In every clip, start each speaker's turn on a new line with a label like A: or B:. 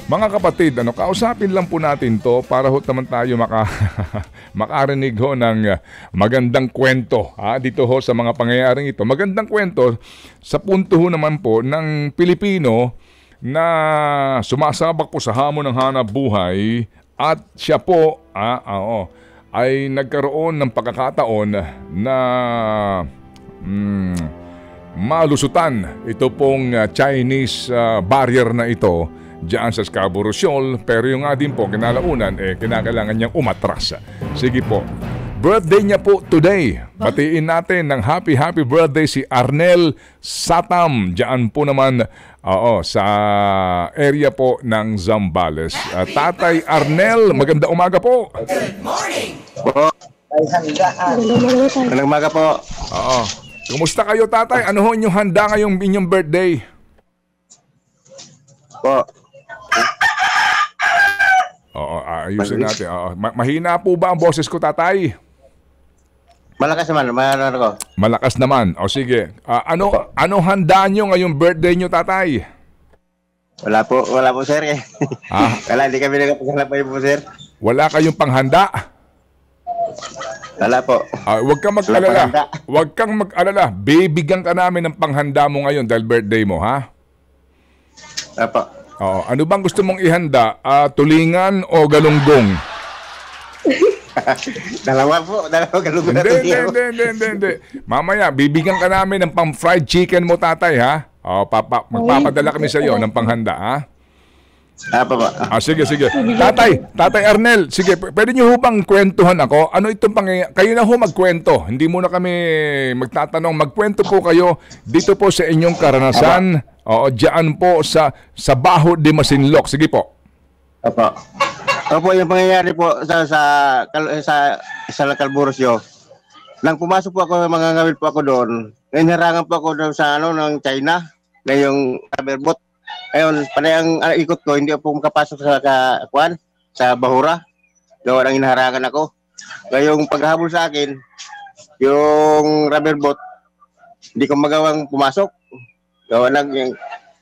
A: Mga kapatid, kausapin lang po natin to para ho naman tayo makarinig ho ng magandang kwento dito ho sa mga pangyayaring ito. Magandang kwento sa punto ho naman po ng Pilipino na sumasabak po sa hamon ng hanap buhay at siya po ay nagkaroon ng pagkakataon na malusutan ito pong Chinese barrier na ito diyan sa Scarborough Shoal, pero yung nga din po kinalaunan kinakailangan niyang umatras. Sige po. Birthday niya po today. Batiin natin ng happy birthday si Arnel Satam. Diyan po naman sa area po ng Zambales. Tatay Arnel, maganda umaga po.
B: Good morning.
C: Po. Magandang umaga po.
A: Kumusta kayo, tatay? Ano ho inyong handa ngayong inyong birthday?
C: Po.
A: Ayusin natin. Mahina po ba ang boses ko, tatay?
C: Malakas naman.
A: Malakas naman. O sige. Ano handa nyo ngayong birthday nyo, tatay?
C: Wala po, sir. Wala, hindi kami nagpaglalabay po, sir.
A: Wala kayong panghanda?
C: Wala po.
A: Huwag kang mag-alala. Huwag kang mag-alala. Bibigyan ka namin ng panghanda mo ngayon dahil birthday mo, ha?
C: Apo.
A: Ano bang gusto mong ihanda? Tulingan o galunggong?
C: Dalawa galunggong.
A: Hindi. Mamaya, bibigyan ka namin ng pang-fried chicken mo, tatay, ha? Magpapadala kami sa iyo ng panghanda, ha?
C: Apo po.
A: Sige. Tatay Arnel, sige, pwede niyo ho bang kwentuhan ako? Ano itong kayo na ho magkwento. Hindi muna kami magtatanong. Magkwento po kayo dito po sa inyong karanasan. Diyan po sa Baho de Masinloc. Sige po.
C: Opo, yung pangyayari po sa Calburosyo. Nang pumasok po ako, mga ngawil po ako doon. Naharangan po ako doon sa ng China, na yung rubber boat. Ayun, panay ang ikot ko, hindi ako makapasok sa Bahura. Gawa nang inaharangan ako. Ngayong paghabol sa akin, yung rubber boat, hindi ko magawang pumasok. Gawa nang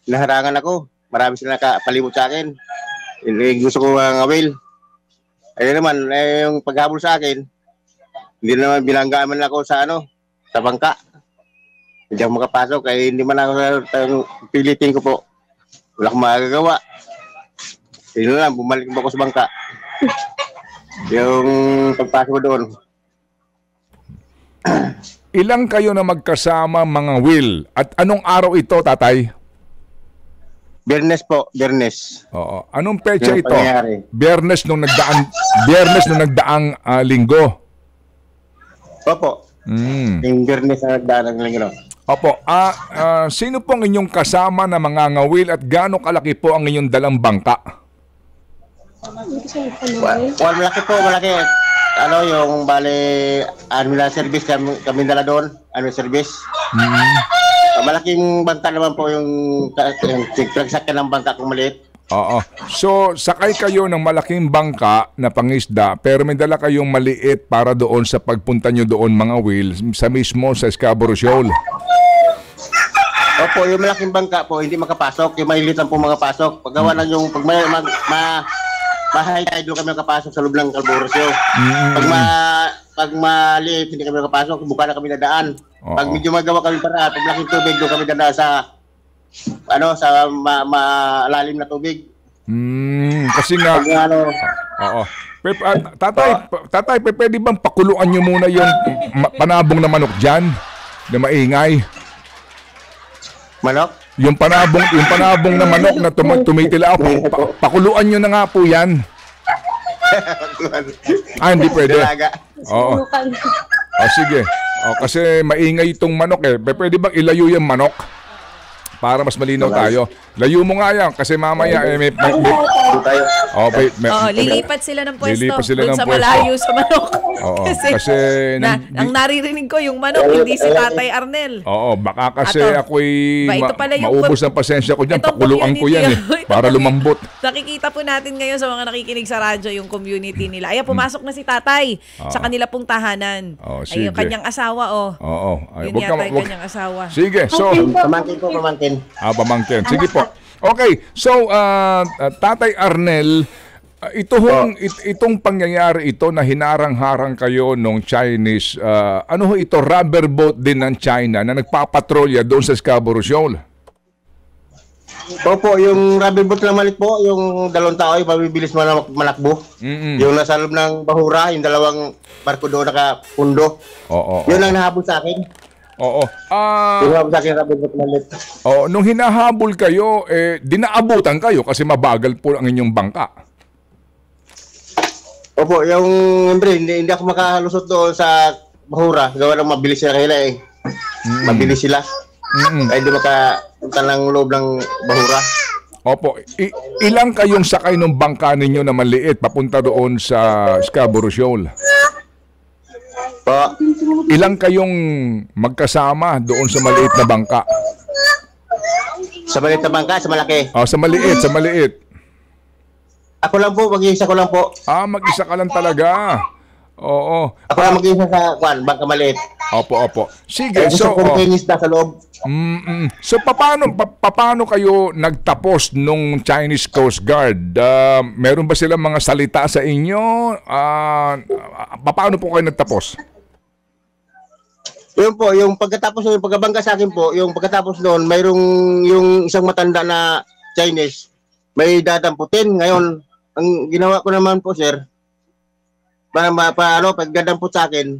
C: inaharangan ako. Marami sila nakapalibot sa akin. Hindi gusto ko ngawil. Ayun naman, yung paghabol sa akin, hindi naman bilanggaman ako sa bangka. Hindi ako makapasok, kaya hindi man ako pilitin ko po. Wala akong magagawa. Yun lang, bumalik ako sa bangka. Yung pagpasok ko doon.
A: Ilang kayo na magkasama, mga Will? At anong araw ito, tatay?
C: Biyernes po, Biyernes.
A: Anong petsa ito?
C: Pangyayari.
A: Biyernes nung nagdaang linggo.
C: Opo. Yung Biyernes na nagdaang linggo.
A: Opo. Sino pong inyong kasama na mga ngawil at gaano kalaki po ang inyong dalang bangka?
C: Malaki. Yung bale, annual service kami dala doon. Annual service. Malaking bangka naman po yung pagsakyan ng bangka kung maliit.
A: So, sakay kayo ng malaking bangka na pangisda pero may dala kayong maliit para doon sa pagpunta nyo doon, mga Will, sa Scarborough Shoal.
C: Opo, yung malaking bangka po hindi makapasok, yung maliit lang po makapasok. Paggawa lang yung high tide doon kami nakapasok sa loob ng Scarborough Shoal. Pag maliit hindi kami nakapasok, buka na kami nadaan. Pag medyo magawa kami para, pag laking tubig doon kami dadaan sa malalim na tubig.
A: Kasi nga Tatay, pwede bang pakuluan nyo muna yung panabong na manok dyan na maingay?
C: Manok?
A: Yung panabong na manok na tumitila. Pakuluan nyo na nga po yan. Hindi pwede. Sige. Kasi maingay itong manok eh. Pwede bang ilayo yung manok? Para mas malinaw tayo. Layo mo nga yan kasi mamaya
B: lilipat sila ng pwesto
A: dun
B: sa malayo sa manok.
A: Kasi
B: ang naririnig ko yung manok, hindi si Tatay Arnel.
A: Baka kasi ako'y maubos ng pasensya ko dyan. Pakuluan ko yan para lumambot.
B: Nakikita po natin ngayon sa mga nakikinig sa radyo yung community nila. Ayan, pumasok na si Tatay sa kanila pong tahanan. Ayun, kanyang asawa. Yun yata yung kanyang asawa.
A: Sige, so
C: pamangkin.
A: pamangkin. Sige po. Okay, so Tatay Arnel, itong pangyayari ito na hinarang-harang kayo nung Chinese, ano ho ito, rubber boat din ng China na nagpapatrolya doon sa Scarborough Shoal?
C: Opo, yung rubber boat na malit po, yung dalawang tao ay mabibilis manakbo. Yung nasa loob ng bahura, yung dalawang barko doon nakapundo. Yun ang nahabol sa akin.
A: Oo.
C: Yung nahabol sa akin, rubber boat malit.
A: Nung hinahabol kayo, dinaabutan kayo kasi mabagal po ang inyong bangka.
C: Opo, yung hindi ako makalusot doon sa bahura. Gawa ng mabilis sila kanila eh. Mabilis sila. Kaya hindi makapunta ng loob ng bahura.
A: Opo. Ilang kayong sakay ng bangka ninyo na maliit papunta doon sa Scarborough Shoal?
C: Po.
A: Ilang kayong magkasama doon sa maliit na bangka?
C: Sa maliit na bangka, sa malaki.
A: Sa maliit.
C: Ako lang po, mag-iisa ko lang po.
A: Mag-isa ka lang talaga. Oo.
C: Ako lang mag-iisa sa bangka maliit.
A: Opo. Sige, so...
C: sa loob.
A: So, paano kayo nagtapos nung Chinese Coast Guard? Meron ba silang mga salita sa inyo? Paano po kayo nagtapos?
C: Yun po, yung pagkatapos yung pagkabangga sa akin po, yung pagkatapos noon, mayroong yung isang matanda na Chinese, may dadamputin. Ngayon, ang ginawa ko naman po, sir, pag dadamput sa akin,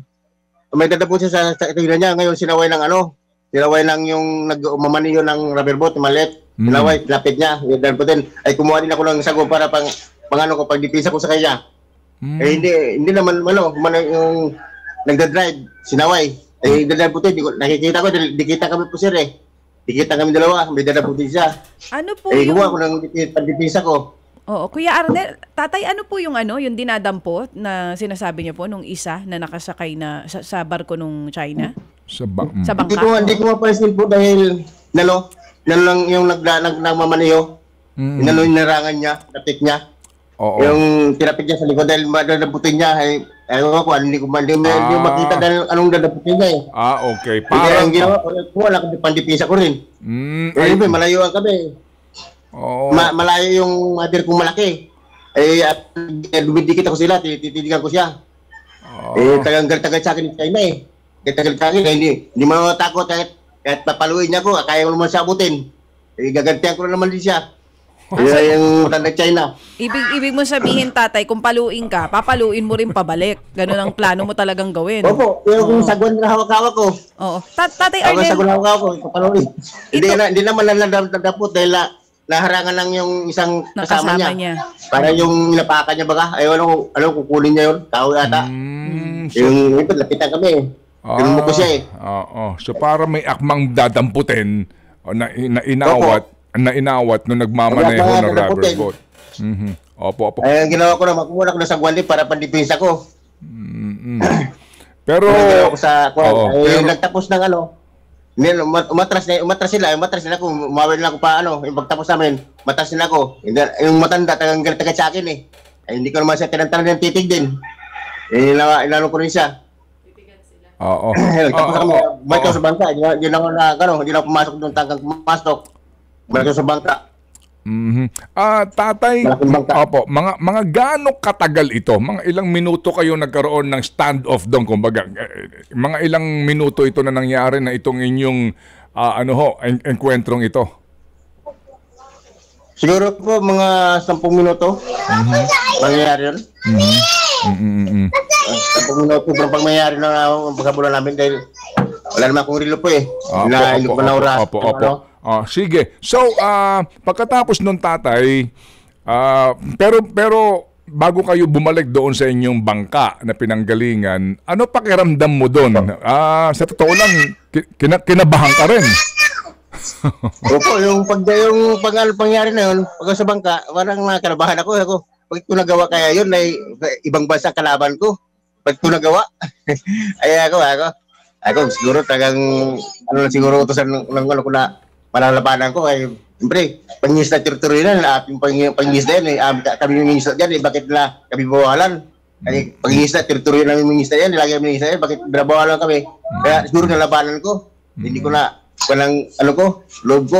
C: may dadamput siya sa tingnan niya. Ngayon, sinaway ng yung nagmamaniyo ng rubber boat, malit. Sinaway, lapit niya, yung dadamputin. Ay, kumuha din ako ng sago para pagdipisa ko sa kanya. Hindi naman, yung nagdadrive, sinaway. Dadamputin, nakikita ko, dikita kami po, sir eh. Dikita kami dalawa, may dadamputin siya.
B: Ano po yung...
C: Gumawa ko ng pagdipisa ko.
B: Oo, Kuya Arnel, tatay, ano po yung yung dinadampot na sinasabi niyo po nung isa na nakasakay na sa barko nung China? Sa bangka?
C: Hindi ko mapansin po dahil lang yung nagmamaniho. Yung narangan niya, napik niya. Yung tinapik niya sa likod dahil madadaputin niya. Ayaw ko, hindi ko makita dahil anong dadaputin niya eh.
A: Okay.
C: Ang ginawa ko, wala kami pandipisa ko rin. Malayuan kami. Malayo yung mother kong malaki. At dumidikit ako sila, titidigan ko siya. Tagal sa akin yung China eh. Tagal sa akin, hindi mo takot kahit papaluin niya ako, kaya mo naman siya abutin. Gagantihan ko na naman din siya. Yung matandang China.
B: Ibig mo sabihin, tatay, kung paluin ka, papaluin mo rin pabalik. Ganun ang plano mo talagang gawin.
C: Opo, yung sagwan na hawak-hawak ko.
B: Oo. Tatay Arnel.
C: Sagwan na hawak-hawak ko, papaluin. Hindi naman nadapot dahil naharangan lang yung isang kasama niya. Para yung inapakan niya baga, alam kukunin niya yun. Tao yata. Yung ito, lapitan kami. Tinumok ko siya eh.
A: So para may akmang dadamputin na inawat nung nagmamaneho ng rubber boat. Opo.
C: Ang ginawa ko na, makuha ko na sa guwandi para pandipinsa ko.
A: Pero...
C: nagtapos ng umatras sila kung umawin lang ako pa yung pagtapos namin, matras sila ako. Yung matanda, tagang sa akin eh. Ay, hindi ko naman siya tinantanan ng titig din. Inano ko rin siya. Tapos ako, balik ako sa bangka. Hindi na ako pumasok doon tanggang pumasok. Balik ako sa bangka.
A: Tatay, mga gaano katagal ito? Mga ilang minuto kayo nagkaroon ng standoff doon, kumbaga? Mga ilang minuto ito na nangyari na itong inyong engkwentrong ito?
C: Siguro po mga 10 minuto. Mangyayari yun. 10 minuto pag mangyayari na ang pagkabulan namin dahil wala naman akong rilo po eh.
A: Sige. So, pagkatapos nung tatay, pero bago kayo bumalik doon sa inyong bangka na pinanggalingan, ano pakiramdam mo doon? Sa totoo lang, kinabahan ka rin.
C: Opo, yung pangyari na yun, pag sa bangka, parang nakarabahan ako. Pag ito nagawa kaya yun, ay ibang bansa kalaban ko. Pag ito nagawa, ay ako siguro tagang, siguro utosan ng ko na malalabanan ko ay siyempre pangingisda territory na ating pangingisda yan kami yung mangingisda dyan bakit na kami bawalan ay pangingisda territory namin mangingisda yan lagi kami mangingisda yan bakit binabawalan kami kaya siguro nalabanan ko hindi ko na walang loob ko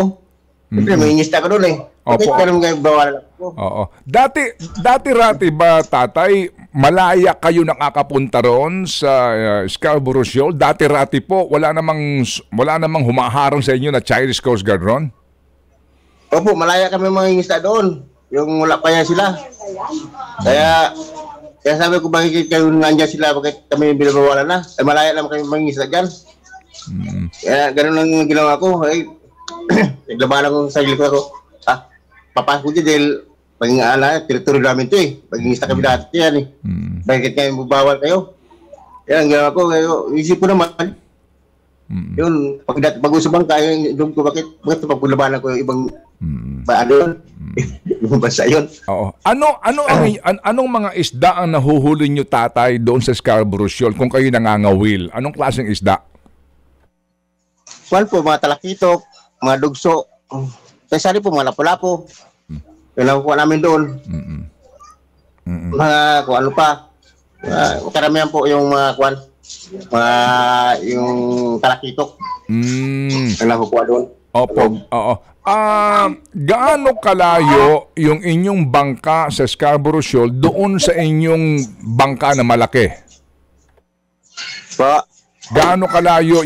C: siyempre mangingisda ko doon eh Bakit ganun kayo bawalan ako?
A: Oo. Dati-rati ba, tatay, malaya kayo nakakapunta roon sa Scarborough Shoal? Dati-rati po, wala namang humaharang sa inyo na Chinese Coast Guard ron?
C: Opo, malaya kami mangingisda doon. Yung wala pa yan sila. Kaya sabi ko, bakit kayo nandiyan sila, bakit kami binabawalan na? Ay, malaya naman kami mangingisda dyan. Kaya ganun lang ginawa ko. Ay, naglabanan ko sa sarili ko ako. Papasok ko dyan dahil teritoryo namin ito eh. Pag-ingista kami dati yan eh. Bakit kayo bubawal kayo? Yan ang ginawa ko. Isip ko naman. Yun, pag-usapan kayo, doon ko bakit pagpulabanan ko yung ibang paano yun? Ibang bansa yun.
A: Oo. Anong mga isda ang nahuhuli nyo, tatay, doon sa Scarborough Shoal kung kayo nangangawil? Anong klaseng isda?
C: Kuwan po, mga talakitok, mga dugso. Kasi po, mga lapo-lapo. Yung nakukuha namin doon. Mga kung ano pa. Karamihan po yung mga kuwan. Yung talakitok. Yung nakukuha doon.
A: Opo. Oo. Gaano kalayo yung inyong bangka sa Scarborough Shoal doon sa inyong bangka na malaki? Gaano kalayo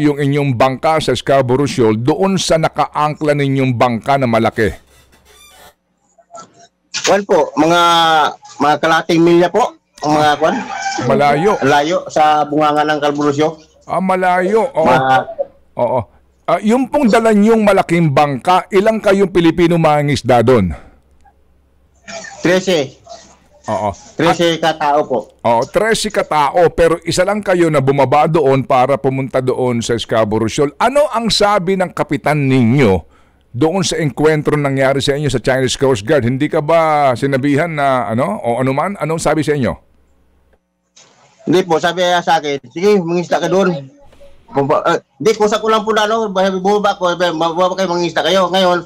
A: yung inyong bangka sa Scarborough Shoal doon sa nakaangkla ninyong bangka na malaki?
C: Kuwan po, mga kalating milya po. Mga kuwan.
A: Malayo.
C: Layo sa bunganga ng Calburusyo.
A: Malayo. Oo. Oo. Yung pong dala niyong malaking bangka, ilang kayong Pilipino mangingisda doon?
C: 13.
A: Oo.
C: 13 katao po.
A: Oo, 13 katao, pero isa lang kayo na bumaba doon para pumunta doon sa Scarborough Shoal. Ano ang sabi ng kapitan ninyo doon sa engkwentro nangyari sa inyo sa Chinese Coast Guard? Hindi ka ba sinabihan na o anuman? Anong sabi sa inyo?
C: Hindi po, sabi sa akin, sige, mangisda ka doon. Hindi, kusa ko lang po na bumaba kayo, mangisda kayo. Ngayon,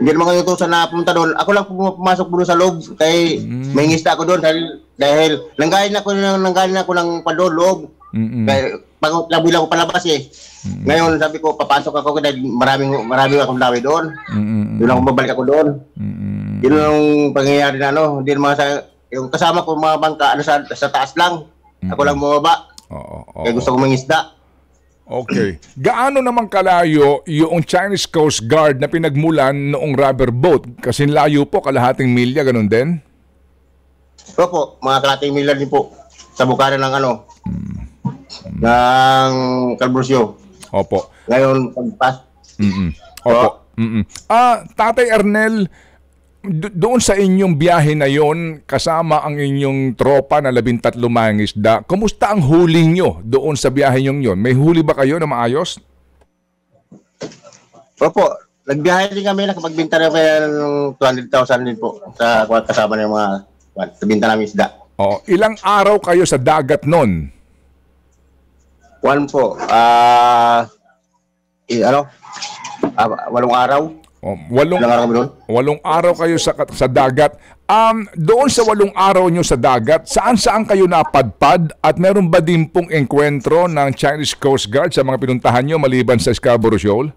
C: hindi naman kayo utusan na pumunta doon. Ako lang pumasok doon sa loob kay may ngista ako doon dahil nanggahin ako ng padol loob. Kaya labi lang ko palabas eh. Ngayon sabi ko papasok ako dahil maraming akong dami doon. Doon ako mabalik ako doon. Yun ang pangyayari na hindi naman yung kasama ko mga bangka sa taas lang. Ako lang bumaba. Kaya gusto ko mangisda.
A: Okay. Gaano naman kalayo yung Chinese Coast Guard na pinagmulan noong rubber boat? Kasi layo po, kalahating milya, ganun din?
C: Opo, mga kalahating milya din po. Sa bukaran ng ng Calburusyo.
A: Opo.
C: Ngayon, pagpas.
A: Opo. Tatay Ernel, doon sa inyong biyahe na yon, kasama ang inyong tropa na 13 mangingisda, kumusta ang huli nyo doon sa biyahe nyo yon? May huli ba kayo na maayos?
C: Opo, nagbiyahe din kami, nakapagbinta na kaya ng 200,000 din po sa kasama ng mga binta namin isda.
A: Ilang araw kayo sa dagat nun?
C: One po, 8 araw.
A: 8 araw kayo sa dagat. Doon sa 8 araw nyo sa dagat, saan kayo napadpad at meron ba din pong engkwentro ng Chinese Coast Guard sa mga pinuntahan nyo maliban sa Scarborough Shoal?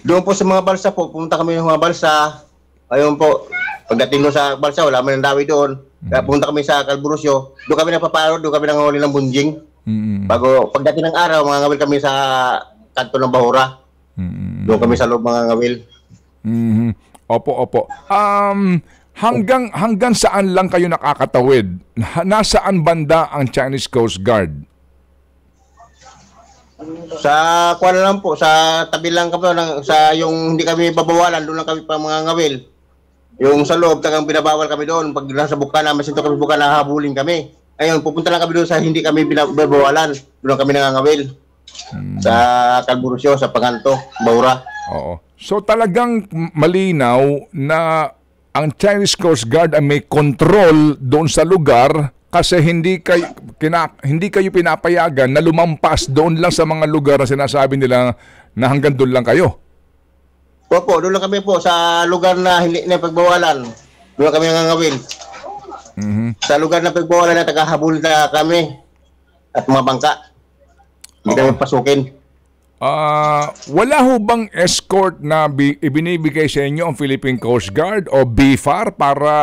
C: Doon po sa mga balsa po, pumunta kami ng mga balsa. Ayun po, pagdating doon sa balsa, wala man ng dawi doon. Kaya pumunta kami sa Calburusyo. Doon kami napaparod, doon kami nangahuli ng bunjing. Bago pagdating ng araw, mga ngawil kami sa kanto ng Bahura. Doon kami sa loob mga ngawil.
A: Opo. Hanggang saan lang kayo nakakatawid? Nasaan banda ang Chinese Coast Guard?
C: Sa kuwan lang po, sa tabi lang kami, sa yung hindi kami babawalan, doon lang kami pa mga ngawil. Yung sa loob, tagang binabawal kami doon. Pag nasa bukana, masinto kami bukana, habulin kami. Ayun, pupunta lang kami doon sa hindi kami binabawalan. Doon lang kami nangangawil. Sa Calburusyo, sa Paganto, Bahura.
A: Oo. So talagang malinaw na ang Chinese Coast Guard ay may control doon sa lugar kasi hindi kayo pinapayagan na lumampas doon lang sa mga lugar na sinasabi nila na hanggang doon lang kayo.
C: Opo, doon lang kami po sa lugar na hindi na pagbawalan. Doon kami nangangawil. Sa lugar na pagbawalan na tagahabol na kami at mga bangka. Hindi kami pasukin.
A: Wala ho bang escort na ibinibigay sa inyo ang Philippine Coast Guard o BFAR para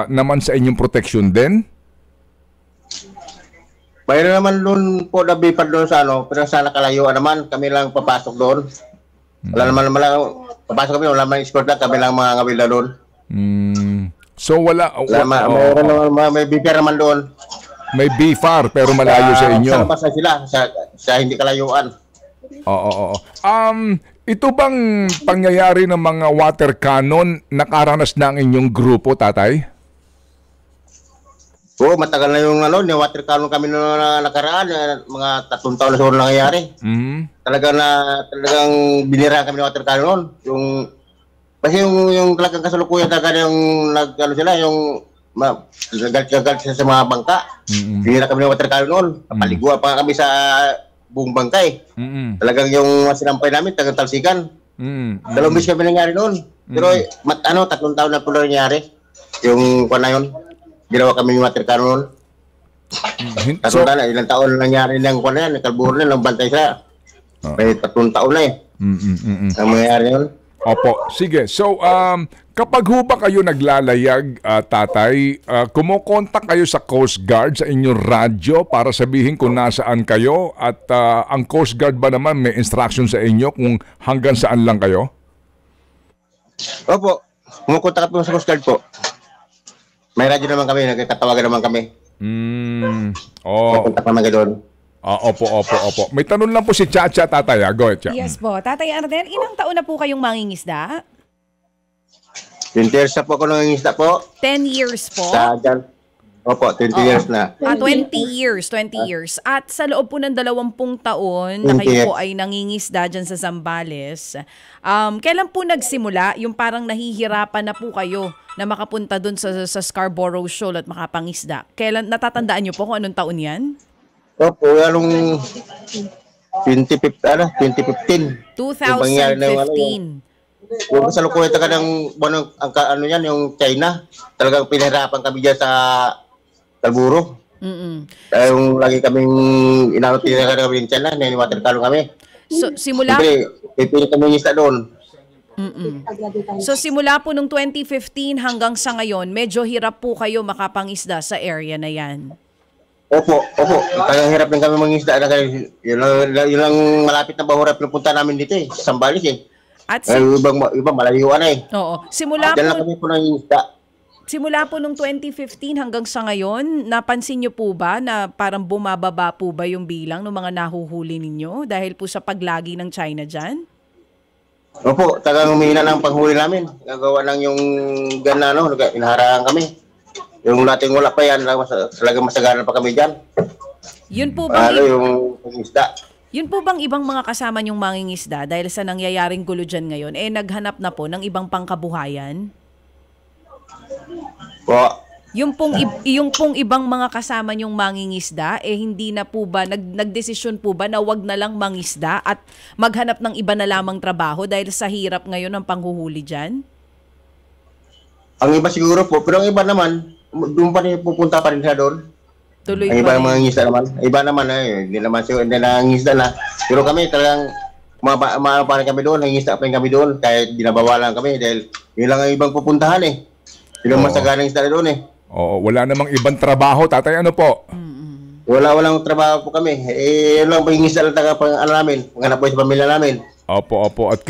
A: naman sa inyong protection din?
C: Mayroon naman doon po na BFAR doon sa pero sa nakalayuan naman, kami lang papasok doon. Wala naman papasok kami, wala naman escort na, kami lang mga ngawil na doon.
A: So wala...
C: Mayroon naman, may BFAR naman doon.
A: May BFAR pero malayo sa inyo.
C: Sa labas na sila, sa hindi kalayuan.
A: Oo. Ito bang pangyayari ng mga water cannon nakaranas na ang inyong grupo, tatay?
C: Oo, matagal na yung yung water cannon kami na nakaraan, mga 3 taon na siguro nangyayari. Talagang binira kami ng water cannon. Kasi yung talagang kasalukuyan talaga yung sila, yung gagal sa mga bangka. Binira kami ng water cannon. Paligwa pa kami sa buong bangkay. Talagang yung sinampay namin, tagang talsikan. Dalawang bis kami nangyari noon. Pero 3 taon na po nangyari. Yung na yun, ginawa kami yung water cannon. Ilang taon nangyari ng na yan, kalburo na, ng bantay siya. May 3 taon na ang mangyari yun.
A: Opo, sige. So, kapag ho ba kayo naglalayag, tatay, kumokontak kayo sa Coast Guard sa inyong radyo para sabihin kung nasaan kayo at ang Coast Guard ba naman may instruction sa inyo kung hanggang saan lang kayo?
C: Opo, kumukontak po sa Coast Guard po. May radyo naman kami, nagkatawagan naman kami. Kumukontak naman kayo doon.
A: Opo. May tanong lang po si Chacha, tatay. Go ahead, Chacha.
B: Yes po. Tatay Arnel, ilang taon na po kayong mangingisda?
C: 20 years na po ako nangingisda po.
B: 10 years po?
C: Opo, 20 years na.
B: 20 years. At sa loob po ng 20 taon na kayo po ay nangingisda dyan sa Zambales, kailan po nagsimula yung parang nahihirapan na po kayo na makapunta dun sa Scarborough Shoal at makapangisda? Kailan, natatandaan nyo po kung anong taon yan?
C: Opo, anong 2015.
B: 2015.
C: Yung kasalukuyan talaga ng yung China. Talagang pinahirapan kami dyan sa Kalburo. Yung lagi kaming tinatira kami ng China, water cannon kami.
B: So, simula...
C: Pipilit kami yung isda doon.
B: So, simula po nung 2015 hanggang sa ngayon, medyo hirap po kayo makapangisda sa area na yan.
C: Opo. Talagang hirap din kami mangisda. Yun lang malapit na bahura pinupunta namin dito sa Zambales At ibang malayuan
B: Oo. Simula
C: lang kami po nangisda.
B: Simula po nung 2015 hanggang sa ngayon, napansin niyo po ba na parang bumababa po ba yung bilang ng mga nahuhuli ninyo dahil po sa paglagi ng China dyan?
C: Opo, talagang humihina ng panghuli namin. Gagawa lang yung inaharangan kami. Yung dating wala pa yan, talagang masagaran pa kami dyan.
B: Yun po bang
C: yung pangisda?
B: Yun po bang ibang mga kasama nyong mangingisda dahil sa nangyayaring gulo dyan ngayon, naghanap na po ng ibang pangkabuhayan?
C: Po.
B: Yung pong ibang mga kasama nyong mangingisda, hindi na po ba, nagdesisyon po ba na wag na lang mangisda at maghanap ng iba na lamang trabaho dahil sa hirap ngayon ng panghuhuli dyan?
C: Ang iba siguro po, pero ang iba naman, doon pa rin pupunta pa rin siya doon.
B: Tuloy
C: ang iba mga ngisda naman. Iba naman hindi naman siguro hindi na ngisda na. Pero kami talagang pa rin kami doon, nangisda pa rin kami doon kahit binabawalan kami dahil yun lang ang ibang pupuntahan Yun ang masaganang isda doon
A: Oo, wala namang ibang trabaho, tatay, ano po?
C: Walang trabaho po kami. Yun lang pangingisda lang taga namin, panghanap po sa pamilya namin.
A: Opo. At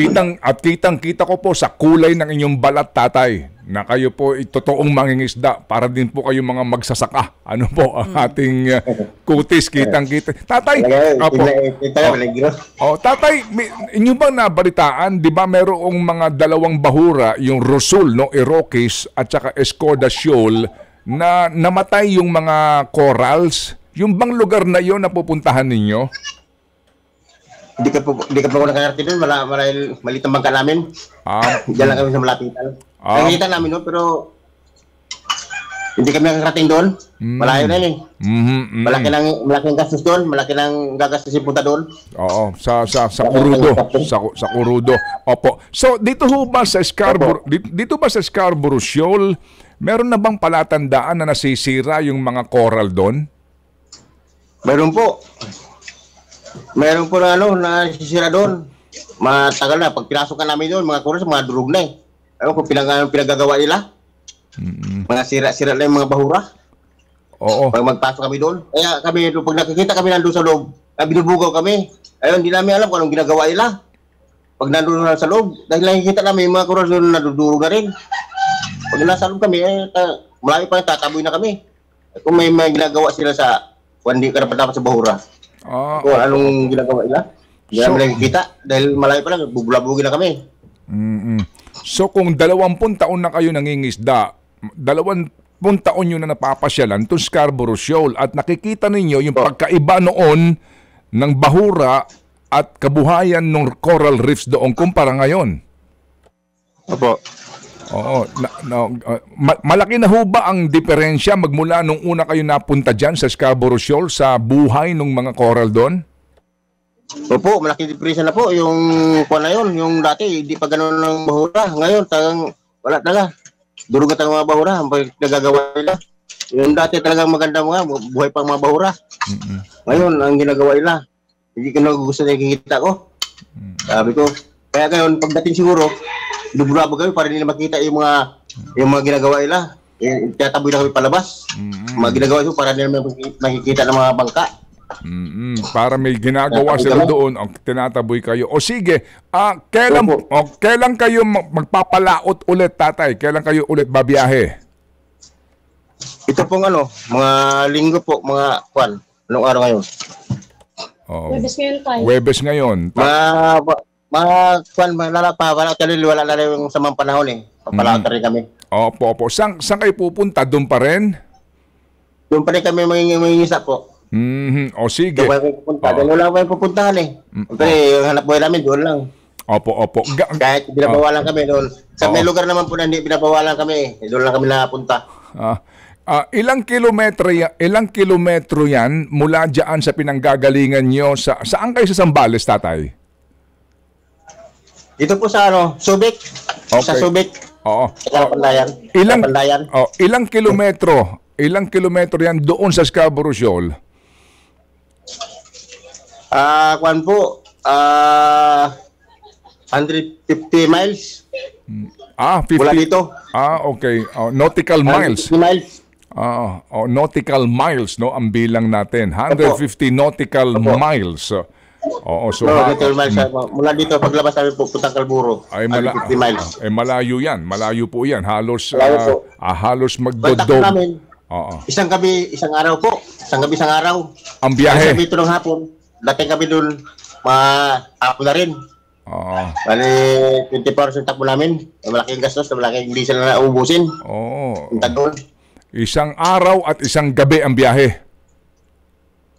A: kitang-kita ko po sa kulay ng inyong balat, tatay, na kayo po totoong mangingisda para din po kayo mga magsasaka. Ano po ang ating kutis, kitang-kita. Tatay, tatay, inyo bang nabalitaan, di ba merong mga dalawang bahura, yung Rosul, Iroquois at saka Escoda Shoal, na namatay yung mga corals? Yung bang lugar na yon na pupuntahan ninyo?
C: Hindi ka po nakakarating doon, maliit ang bangka namin. Diyan lang kami sa malapitan. Nakikita namin pero hindi kami nakakarating doon. Malayo na Malaking gastos doon, malaki nang gagastos yung punta doon.
A: Oo, sa Kurudo. Sa Kurudo. Opo. So, dito ba sa Scarborough Shoal, meron na bang palatandaan na nasisira yung mga coral doon?
C: Meron po. Meron po na nasisira doon. Matagal na. Pag pinasok ka namin doon, mga kuros, mga durog na eh. Ewan kung pinagagawa nila. Mga sira-sira na yung mga bahura.
A: Oo.
C: Pag magpasok kami doon. Kaya kami, pag nakikita kami nandun sa loob, binubugaw kami. Ayun, hindi namin alam kung anong ginagawa nila. Pag nandun na sa loob, dahil nakikita namin, mga kuros doon nadudurog na rin. Pag nasa loob kami, malayo pa tataboy na kami. Kung may ginagawa sila sa, kung hindi ka dapat sa bahura. Kung anong ginagawa nila. Hindi namin nakikita. Dahil malayo pa lang, bubulabugin na kami.
A: So kung 20 taon na kayo nangingisda, 20 taon nyo na napapasyalan itong Scarborough Shoal at nakikita ninyo yung pagkaiba noon ng bahura at kabuhayan ng coral reefs doon kumpara ngayon.
C: Opo.
A: Oo. Malaki na ho ba ang diferensya magmula nung una kayo napunta dyan sa Scarborough Shoal sa buhay ng mga coral doon?
C: Opo, malaki diferensya na po. Yung kuwan na yun, yung dati, hindi pa ganun ng bahura. Ngayon, wala talaga. Durog na mga bahura, ang nagagawa nila. Yung dati talagang maganda mga, buhay pang mga bahura. Ngayon, ang ginagawa nila, hindi ko nagugusto na nakikita ko. Sabi ko, kaya ngayon, pagdating siguro, dubulabo kami para nila makita yung mga ginagawa nila. Tiyataboy na kami palabas. Mga ginagawa nila para nila makikita ng mga bangka.
A: Para may ginagawa sila doon, tinataboy kayo. O sige, kailan kayo magpapalaot ulit, tatay? Kailan kayo ulit babiyahe?
C: Ito pong mga linggo po, mga kwan. Anong araw ngayon?
D: Webes ngayon tayo.
A: Webes ngayon.
C: Wala na rin yung samang panahon eh. Papalaot rin kami.
A: Opo. Saan kayo pupunta? Doon pa rin?
C: Doon pa rin kami mangingisa po.
A: O sige.
C: Doon pa rin pupunta. Doon wala pa yung pupuntahan eh. Pero yung hanap buhay namin, doon lang.
A: Opo.
C: Kahit binabawalan kami doon. Sa may lugar naman po na hindi binabawalan kami eh. Doon lang kami napunta.
A: Ilang kilometro yan mula dyan sa pinanggagalingan nyo? Saan kayo sa Zambales, tatay?
C: Dito po sa Subic.
A: Okay.
C: Sa Subic.
A: Oo.
C: Sa Pandayan.
A: Ilang kilometro? Ilang kilometro yan doon sa Scarborough Shoal?
C: Kuan po, 150 miles.
A: 50.
C: Mula dito.
A: Okay. Nautical miles.
C: 150 miles.
A: Nautical miles, no? Ang bilang natin. 150 nautical miles. So
C: nautical miles. Mula dito, paglabas namin po, Putang Calburo. 150 miles.
A: Malayo yan. Malayo po yan. Halos
C: Kontak
A: magdodog.
C: namin. Isang gabi, isang araw po. Isang gabi, isang araw.
A: Ang biyahe.
C: Isang gabi ito ng hapon. Dating kami doon, hapon na rin. Bali, 24% takbo namin. Malaking gastos, malaking hindi sila naubusin. Punta doon.
A: Isang araw at isang gabi ang biyahe.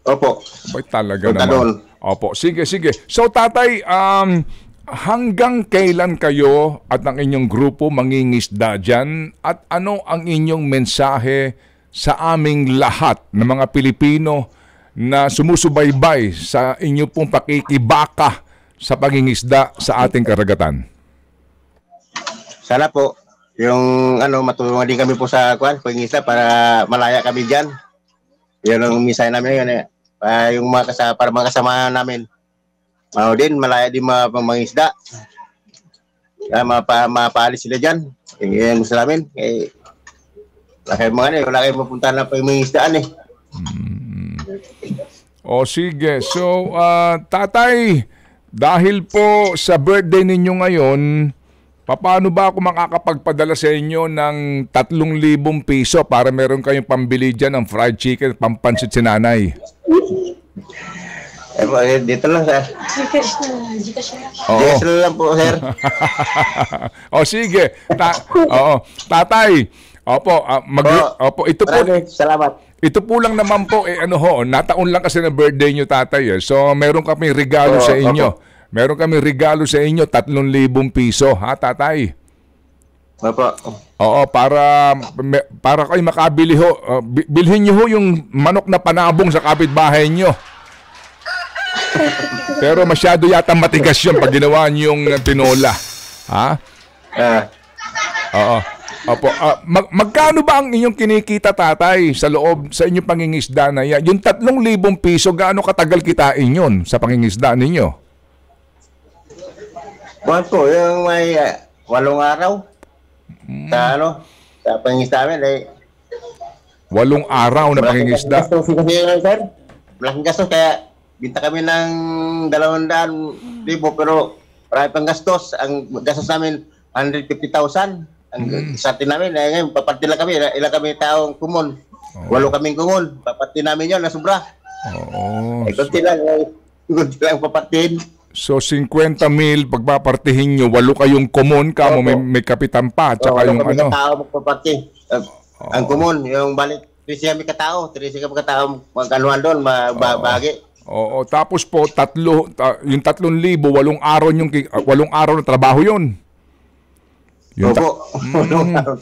C: Opo.
A: Abay, talaga
C: Punta
A: naman.
C: doon.
A: Opo, sige. So, tatay, hanggang kailan kayo at ang inyong grupo mangingisda dyan? At ano ang inyong mensahe sa aming lahat ng mga Pilipino na sumusubaybay sa inyong pong pakikibaka sa pangingisda sa ating karagatan?
C: Sana po, yung matulungan din kami po sa pangingisda para malaya kami dyan. Yan ang misay namin yun. Yung para mga kasama namin. Din, malaya din mangisda. Mapaalis sila dyan. Yan gusto namin. Wala kayo mapunta na pa yung mangisdaan eh.
A: O sige. So, tatay, dahil po sa birthday ninyo ngayon, paano ba ako makakapagpadala sa inyo ng 3,000 piso para meron kayong pambili dyan ng fried chicken at pampansit si nanay?
C: Dito lang, sir.
A: Oo.
C: Dito lang po, sir.
A: O sige. Tatay. Opo, ito po.
C: Salamat.
A: Ito po lang naman po, nataon lang kasi na birthday nyo, tatay. So, meron kami regalo sa inyo. Meron kami regalo sa inyo, 3,000 piso, ha, tatay?
C: Opo.
A: Oo, para kayo makabili ho. Bilhin nyo ho yung manok na panabong sa kapitbahay nyo. Pero masyado yata matigas yun pag ginawa nyo yung tinola. Ha? Oo. Opo. Magkano ba ang inyong kinikita, tatay, sa loob sa inyong pangingisda na yan? Yung 3,000 piso, gaano katagal kitain yun sa pangingisda ninyo?
C: Kuwan po, yung may 8 araw. Sa sa pangingisda namin,
A: 8 araw na pangingisda.
C: Gastos kasi yun, sir. Malaking gastos, kaya binta kami ng 200,000 pero marami pang gastos. Ang gastos namin, 150,000. Ang sa atin namin, ngayon, papati lang kami. Ilang kami taong kumon. 8 kaming kumon. Papati namin yun, nasubra.
A: Oo.
C: Kunti lang papatin.
A: So 50,000 pagpapartihin nyo, 8 kayong common ka mo, may kapitan pa, tsaka yung
C: kami
A: ano.
C: katao magpapati. Ang kumon, yung balik, 13 kami katao. 13 kami katao, magkanuhan doon, mabagi.
A: Oo, tapos po yung 3,000, 8 araw yung 8 araw na trabaho yun. Yung
C: Opo.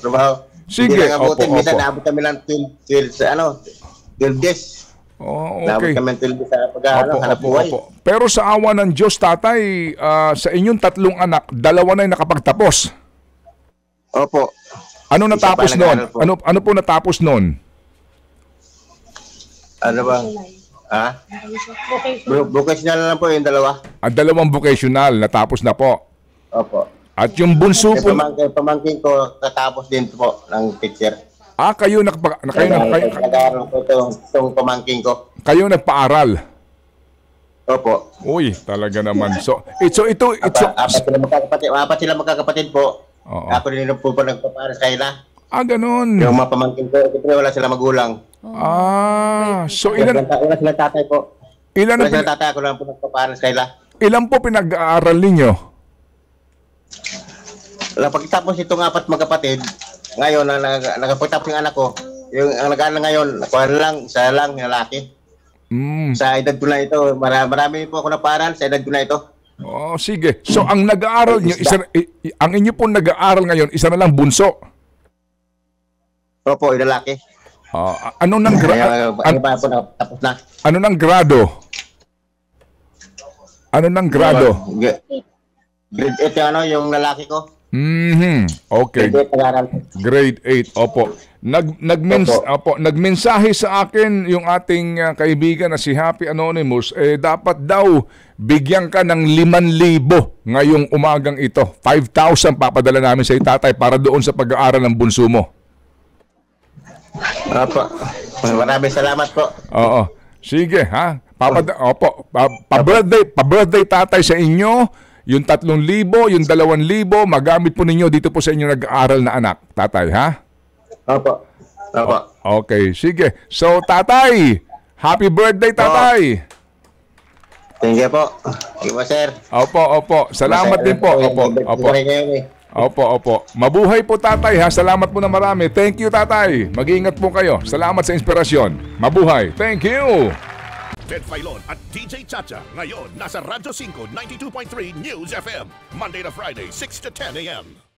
C: Trabaho.
A: Sige,
C: Hindi lang abutin.
A: opo.
C: Minsan naabot kami ng 12 days.
A: Oh,
C: Naabot
A: okay.
C: kami ng 12 days sa hanap buhay.
A: Pero sa awa ng Diyos, tatay, sa inyong 3 anak, 2 na yung nakapagtapos.
C: Opo.
A: Ano natapos
C: Isa pa
A: noon?
C: nag-aaral po.
A: Ano po natapos noon?
C: Ano ba? Ha? Vocational lang po yung 2.
A: Ang 2 vocational, natapos na po.
C: Opo.
A: At yung bunso po,
C: Pamangkin ko, katapos din po ng teacher.
A: kayo
C: Nag-aaral ko itong pamangkin ko.
A: kayo nagpaaral.
C: Opo.
A: Uy, talaga naman. So ito
C: Apat sila magkakapatid po.
A: Oo.
C: Ako din po nagpaparas sa kanila.
A: Ganun.
C: Yung mga pamangkin ko, siyempre wala sila magulang.
A: So
C: Wala sila tatay po.
A: ilan
C: Wala
A: ang
C: sila tatay, ako lang po nagpaparas sa kanila.
A: ilan po pinag-aaral ninyo?
C: Pagkatapos itong 4 magkapatid, ngayon, nagpagtapos yung anak ko, yung ang nag-aaral ngayon, isa lang, yung lalaki. Sa edad ko na ito, marami po ako naparal sa edad ko na ito.
A: Oh, sige. So ang nag-aaral niyo, ang inyo pong nag-aaral ngayon, isa na lang bunso.
C: Opo, yung lalaki.
A: Ano nang
C: Tapos na.
A: ano nang grado? Ano nang grado?
C: Grade 8 yung lalaki ko.
A: Okay.
C: Grade 8 nag-aaral.
A: Grade 8. Opo. Nagmensahe sa akin yung ating kaibigan na si Happy Anonymous, dapat daw bigyan ka ng 5,000 ngayong umagang ito. 5,000 papadala namin sa tatay para doon sa pag-aaral ng bunso mo.
C: Opo. Maraming salamat po.
A: Oo. Sige, ha? Pa-birthday tatay sa inyo. Yung 3,000, yung 2,000, magamit po ninyo dito po sa inyo nag-aaral na anak. Tatay, ha?
C: Opo. Opo.
A: Okay, sige. So, tatay, happy birthday, tatay.
C: Thank you po. Thank you po, sir.
A: Opo. Salamat din po. Opo. Mabuhay po, tatay, ha? Salamat po na marami. Thank you, tatay. Mag-iingat po kayo. Salamat sa inspirasyon. Mabuhay. Thank you.
E: Ted Filon at DJ Chacha. Ngayon, nasa Radyo 5, 92.3 News FM. Monday to Friday, 6 to 10 a.m.